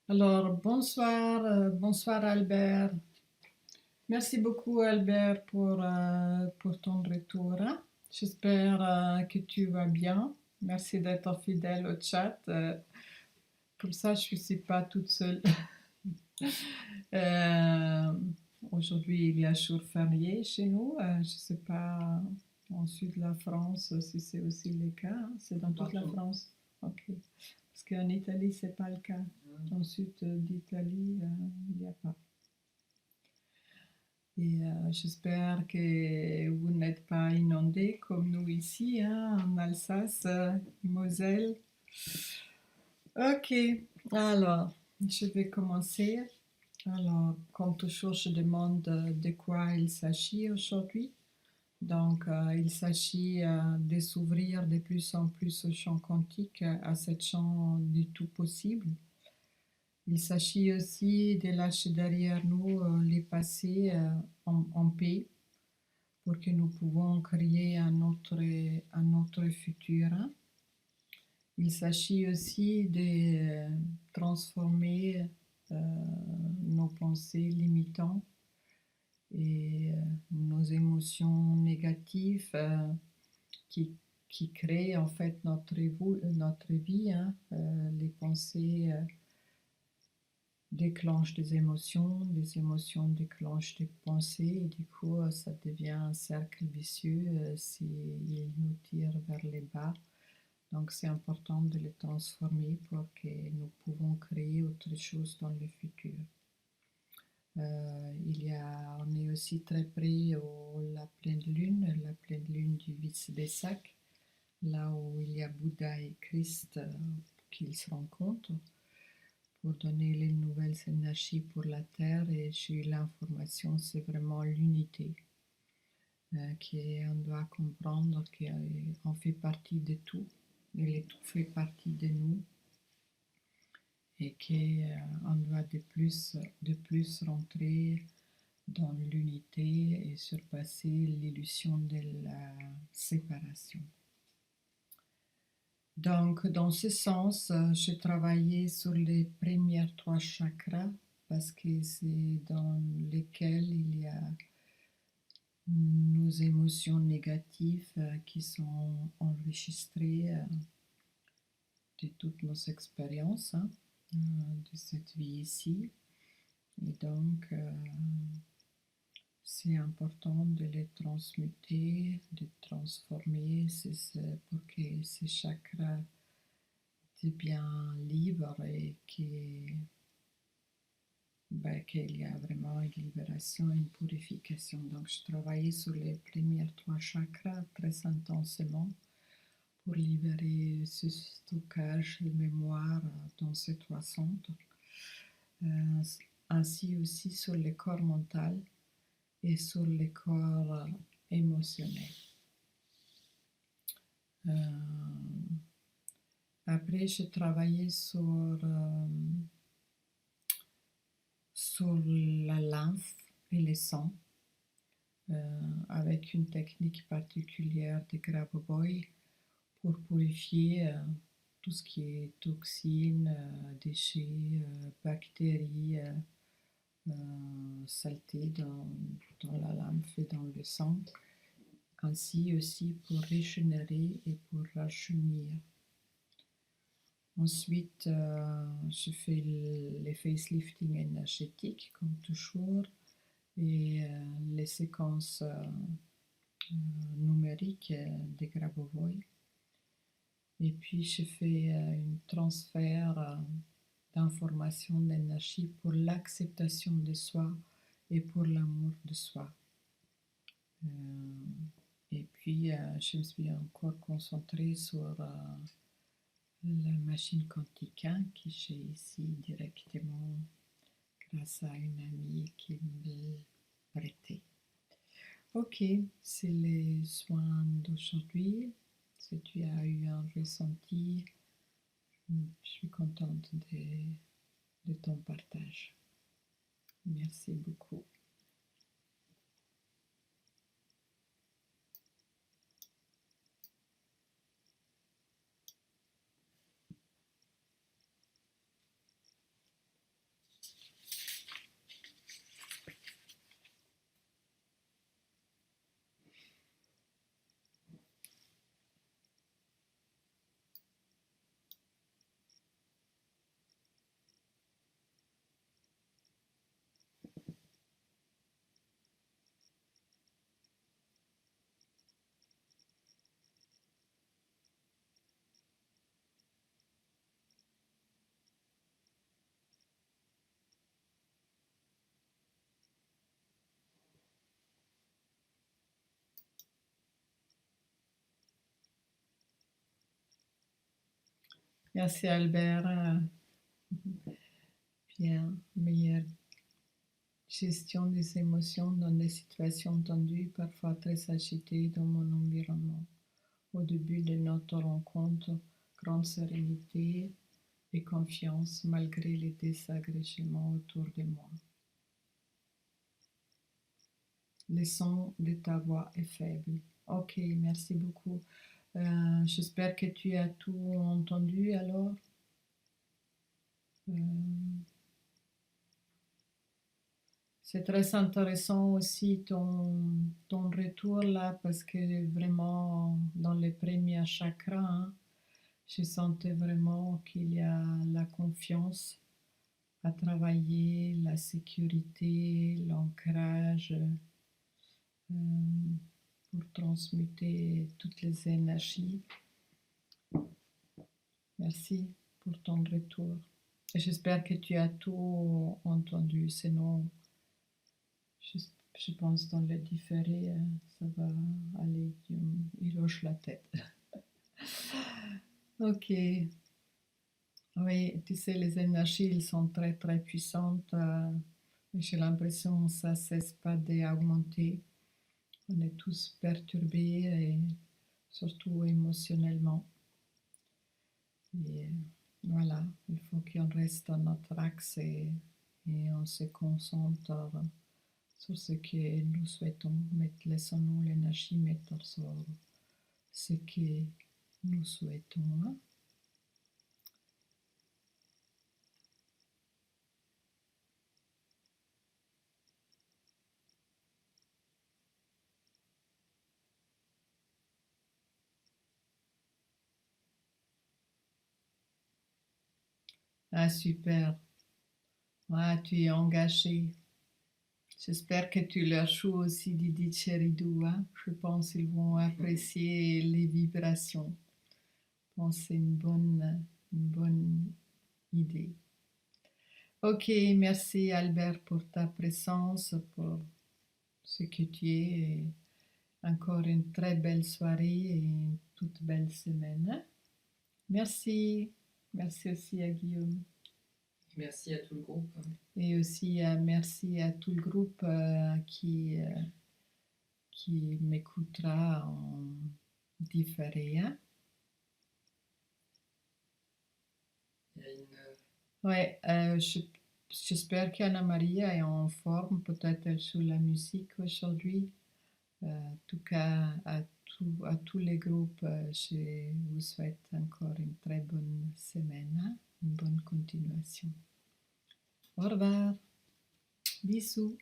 Alors, bonsoir, bonsoir Albert. Merci beaucoup Albert pour ton retour, hein. J'espère que tu vas bien. Merci d'être fidèle au chat. Comme ça, je ne suis pas toute seule. Euh, Aujourd'hui, il y a jour férié chez nous. Je ne sais pas en sud de la France si c'est aussi le cas, hein. C'est dans toute la France. Ok. Parce qu'en Italie, c'est pas le cas. Dans le sud d'Italie, il n'y a pas. Et j'espère que vous n'êtes pas inondés comme nous ici, hein, en Alsace, Moselle. Ok, alors, je vais commencer. Alors, comme toujours, je demande de quoi il s'agit aujourd'hui. Donc, il s'agit de s'ouvrir de plus en plus au champ quantique, à ce champ du tout possible. Il s'agit aussi de lâcher derrière nous les passés en paix pour que nous pouvons créer un autre futur. Il s'agit aussi de transformer euh, nos pensées limitantes et nos émotions négatives qui, qui créent en fait notre vie, hein. Les pensées déclenchent des émotions déclenchent des pensées, et du coup, ça devient un cercle vicieux s'il nous tire vers les bas. Donc, c'est important de les transformer pour que nous pouvons créer autre chose dans le futur. On est aussi très près de la pleine lune du Vice-Bessak, là où il y a Bouddha et Christ qu'ils se rencontrent pour donner les nouvelles énergies pour la Terre. Et j'ai eu l'information, c'est vraiment l'unité. On doit comprendre qu'on fait partie de tout, et le tout fait partie de nous, et qu'on doit de plus rentrer dans l'unité et surpasser l'illusion de la séparation. Donc, dans ce sens, j'ai travaillé sur les premières trois chakras parce que c'est dans lesquels il y a nos émotions négatives qui sont enregistrées de toutes nos expériences, hein, de cette vie ici. Et donc, c'est important de les transmuter, de transformer pour que ces chakras deviennent libres et qu'il y a vraiment une libération, une purification. Donc, je travaillais sur les premières trois chakras très intensément pour libérer ce stockage de mémoire dans ces trois centres, ainsi aussi sur le corps mental et sur le corps émotionnel. Après, j'ai travaillé sur la lymphe et le sang avec une technique particulière de Grabovoi pour purifier tout ce qui est toxines, déchets, bactéries, saletés dans la lymphe et dans le sang, ainsi aussi pour régénérer et pour rajeunir. Ensuite, je fais les facelifting énergétiques, comme toujours, et les séquences numériques des Grabovoi. Et puis, je fais un transfert d'informations, d'énergie pour l'acceptation de soi et pour l'amour de soi. Et puis, je me suis encore concentrée sur la machine quantique que j'ai ici directement grâce à une amie qui me l'a prêté. Ok, c'est les soins d'aujourd'hui. Si tu as eu un ressenti, je suis contente de ton partage. Merci beaucoup. Merci Albert. Bien, meilleure gestion des émotions dans des situations tendues, parfois très agitées dans mon environnement. Au début de notre rencontre, grande sérénité et confiance malgré les désagrégements autour de moi. Le son de ta voix est faible. Ok, merci beaucoup. J'espère que tu as tout entendu alors. Euh, c'est très intéressant aussi ton retour là parce que vraiment dans les premiers chakras, hein, je sentais vraiment qu'il y a la confiance à travailler, la sécurité, l'ancrage pour transmuter toutes les énergies. Merci pour ton retour. Et j'espère que tu as tout entendu, sinon je, je pense dans le différé, ça va aller, il hoche la tête. Ok. Oui, tu sais, les énergies, elles sont très très puissantes. J'ai l'impression que ça ne cesse pas d'augmenter. On est tous perturbés, et surtout émotionnellement. Et voilà, il faut qu'on reste dans notre axe et on se concentre sur ce que nous souhaitons. Laissons-nous l'énergie mettre sur ce que nous souhaitons. Hein. Ah, super. Ah, tu es engagé. J'espère que tu leur joues aussi Didi Cheridou. Hein. Je pense qu'ils vont apprécier les vibrations. Je pense que c'est une bonne idée. Ok, merci Albert pour ta présence, pour ce que tu es. Et encore une très belle soirée et une toute belle semaine. Hein. Merci. Merci aussi à Guillaume. Merci à tout le groupe. Et aussi merci à tout le groupe qui m'écoutera en différé. Hein. Il y a une... Ouais, j'espère qu'Anna Maria est en forme. Peut-être elle joue la musique aujourd'hui. En tout cas, à tous les groupes, je vous souhaite encore une très bonne semaine, hein, une bonne continuation. Au revoir. Bisous.